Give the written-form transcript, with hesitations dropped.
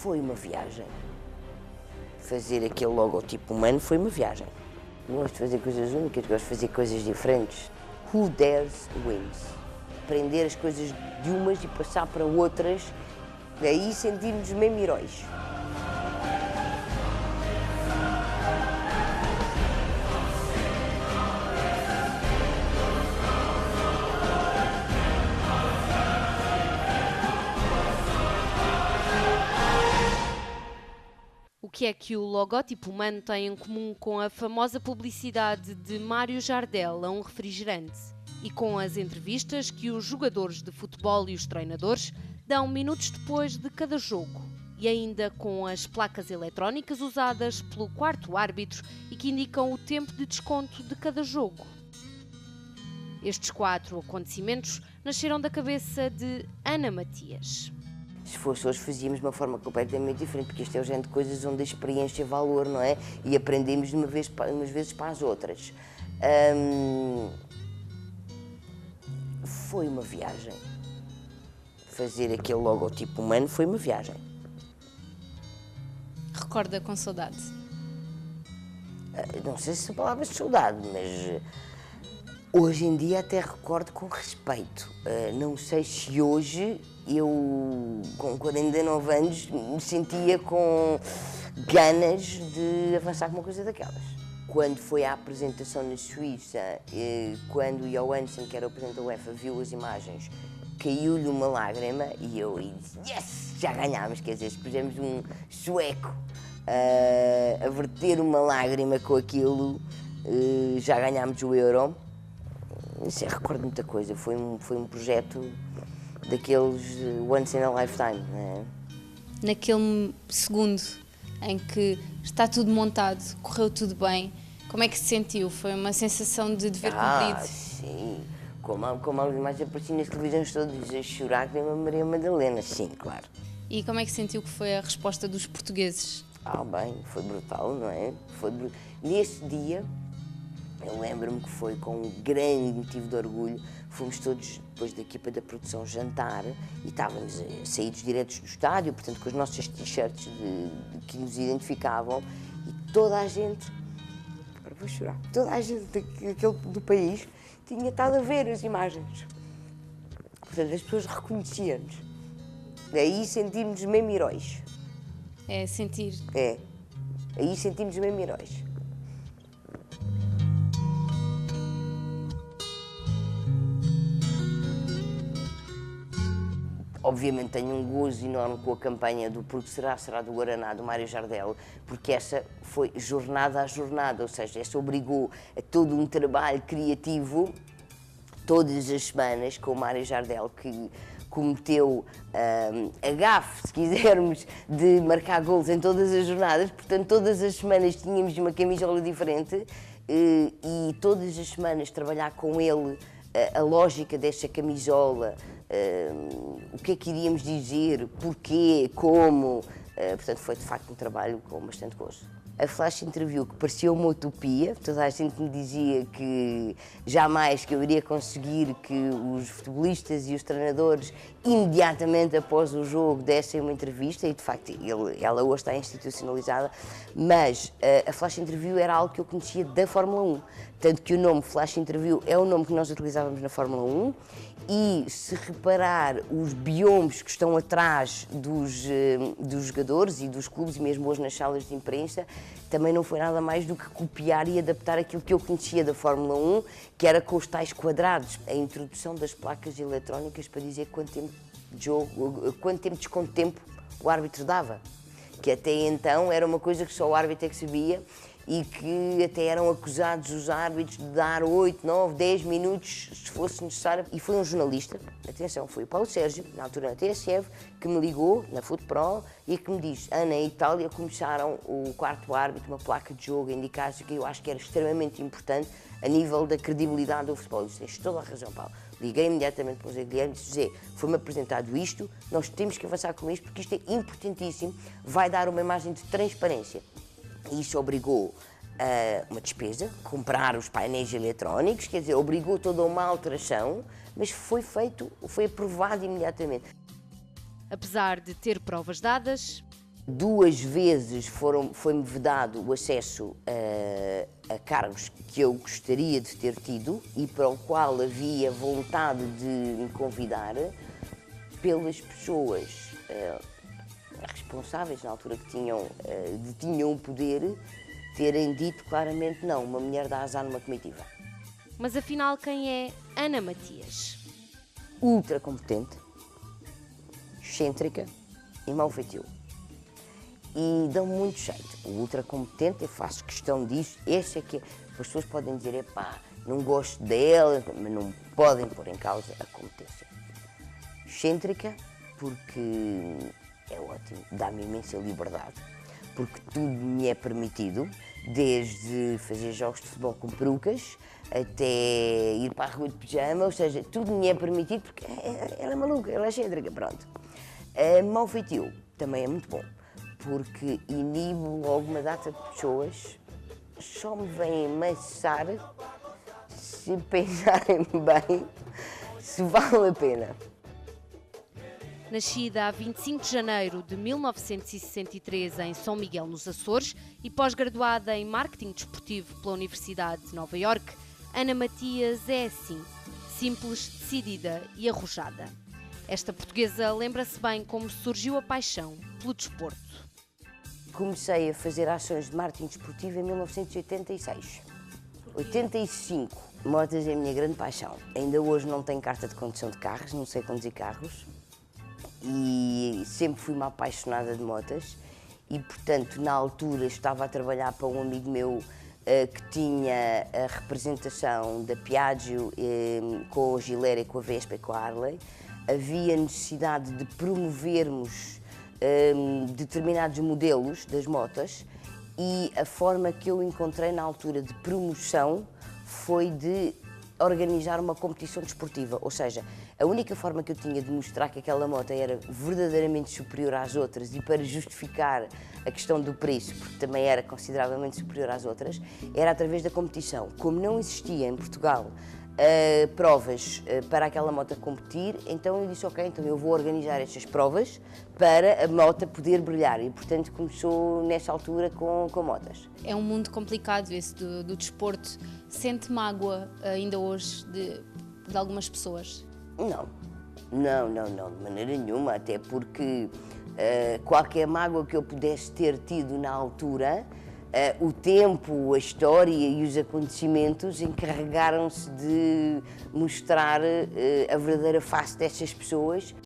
Foi uma viagem. Fazer aquele logotipo humano foi uma viagem. Gosto de fazer coisas únicas, gosto de fazer coisas diferentes. Who dares wins. Aprender as coisas de umas e passar para outras, daí sentirmos mesmo heróis. O que é que o logótipo humano tem em comum com a famosa publicidade de Mário Jardel a um refrigerante e com as entrevistas que os jogadores de futebol e os treinadores dão minutos depois de cada jogo e ainda com as placas eletrónicas usadas pelo quarto árbitro e que indicam o tempo de desconto de cada jogo? Estes 4 acontecimentos nasceram da cabeça de Ana Matias. Se fosse hoje, fazíamos de uma forma completamente diferente, porque isto é o género de coisas onde a experiência é valor, não é? E aprendemos de umas vezes para as outras. Foi uma viagem. Fazer aquele logotipo humano foi uma viagem. Recorda com saudade? Não sei se a palavra é saudade, mas hoje em dia até recordo com respeito. Não sei se hoje eu, com 49 anos, me sentia com ganas de avançar com uma coisa daquelas. Quando foi à apresentação na Suíça, quando o Johansson, que era o presidente da UEFA, viu as imagens, caiu-lhe uma lágrima e eu disse, yes, já ganhámos, quer dizer, se pusemos um sueco a verter uma lágrima com aquilo, já ganhámos o Euro. Isso recordo muita coisa, foi um projeto daqueles once in a lifetime, não é? Naquele segundo em que está tudo montado, correu tudo bem, como é que se sentiu? Foi uma sensação de dever cumprido? Sim, como as imagens apareciam nas televisões todas a chorar que nem uma Maria Madalena, sim, claro. E como é que sentiu que foi a resposta dos portugueses? Bem, foi brutal, não é? Nesse dia, eu lembro-me que foi com um grande motivo de orgulho. Fomos todos, depois da equipa da produção, jantar e estávamos saídos diretos do estádio, portanto, com as nossas t-shirts que nos identificavam e toda a gente, agora vou chorar, toda a gente do país tinha estado a ver as imagens. Portanto, as pessoas reconheciam-nos. Daí sentimos mesmo heróis. É sentir. É, aí sentimos mesmo heróis. Obviamente tenho um gozo enorme com a campanha do Porque Será do Guaraná, do Mário Jardel, porque essa foi jornada a jornada, ou seja, essa obrigou a todo um trabalho criativo, todas as semanas, com o Mário Jardel, que cometeu a gafe, se quisermos, de marcar golos em todas as jornadas, portanto todas as semanas tínhamos uma camisola diferente e todas as semanas trabalhar com ele a lógica desta camisola, o que é que iríamos dizer, porquê, como, portanto foi de facto um trabalho com bastante gosto. A flash interview, que parecia uma utopia, toda a gente me dizia que jamais que eu iria conseguir que os futebolistas e os treinadores imediatamente após o jogo dessem uma entrevista, e de facto ela hoje está institucionalizada, mas a flash interview era algo que eu conhecia da Fórmula 1, tanto que o nome flash interview é o nome que nós utilizávamos na Fórmula 1, e se reparar os biomes que estão atrás dos jogadores e dos clubes, e mesmo hoje nas salas de imprensa, também não foi nada mais do que copiar e adaptar aquilo que eu conhecia da Fórmula 1, que era com os tais quadrados. A introdução das placas eletrónicas para dizer quanto tempo de jogo, quanto tempo de desconto de tempo o árbitro dava, que até então era uma coisa que só o árbitro é que sabia, e que até eram acusados os árbitros de dar 8, 9, 10 minutos se fosse necessário. E foi um jornalista, atenção, foi o Paulo Sérgio, na altura na TSF, que me ligou na FootPro e que me disse: Ana, em Itália começaram o quarto árbitro, uma placa de jogo a indicar-se, que eu acho que era extremamente importante a nível da credibilidade do futebol. Eu disse: tens toda a razão, Paulo. Liguei imediatamente para o José Guilherme e disse: José, foi-me apresentado isto, nós temos que avançar com isto porque isto é importantíssimo, vai dar uma imagem de transparência. E isso obrigou a uma despesa, comprar os painéis eletrónicos, quer dizer, obrigou toda uma alteração, mas foi feito, foi aprovado imediatamente. Apesar de ter provas dadas, 2 vezes foi-me vedado o acesso a cargos que eu gostaria de ter tido e para o qual havia vontade de me convidar pelas pessoas responsáveis na altura que tinham o poder, terem dito claramente não, uma mulher dá azar numa comitiva. Mas afinal, quem é Ana Matias? Ultra competente, excêntrica e mau feitio. E dão muito jeito. O ultra competente, eu faço questão disso. Esse é que as pessoas podem dizer, epá, não gosto dela, mas não podem pôr em causa a competência. Excêntrica, porque é ótimo, dá-me imensa liberdade, porque tudo me é permitido, desde fazer jogos de futebol com perucas, até ir para a rua de pijama, ou seja, tudo me é permitido porque ela é maluca, ela é excêntrica, pronto. Mau feitio também é muito bom, porque inibo logo uma data de pessoas, só me vêm amassar se pensarem bem se vale a pena. Nascida a 25 de janeiro de 1963 em São Miguel, nos Açores, e pós-graduada em Marketing Desportivo pela Universidade de Nova Iorque, Ana Matias é assim, simples, decidida e arrojada. Esta portuguesa lembra-se bem como surgiu a paixão pelo desporto. Comecei a fazer ações de marketing desportivo em 1986. 85, motas é a minha grande paixão. Ainda hoje não tenho carta de condução de carros, não sei conduzir carros. E sempre fui uma apaixonada de motas e, portanto, na altura estava a trabalhar para um amigo meu que tinha a representação da Piaggio com a Gilera, com a Vespa e com a Harley. Havia necessidade de promovermos determinados modelos das motas e a forma que eu encontrei na altura de promoção foi de organizar uma competição desportiva, ou seja, a única forma que eu tinha de mostrar que aquela moto era verdadeiramente superior às outras e para justificar a questão do preço, porque também era consideravelmente superior às outras, era através da competição. Como não existia em Portugal provas para aquela moto competir, então eu disse, ok, então eu vou organizar estas provas para a moto poder brilhar e, portanto, começou nessa altura com motas. É um mundo complicado esse do desporto. Sente mágoa ainda hoje de algumas pessoas? Não, de maneira nenhuma, até porque qualquer mágoa que eu pudesse ter tido na altura, o tempo, a história e os acontecimentos encarregaram-se de mostrar a verdadeira face destas pessoas.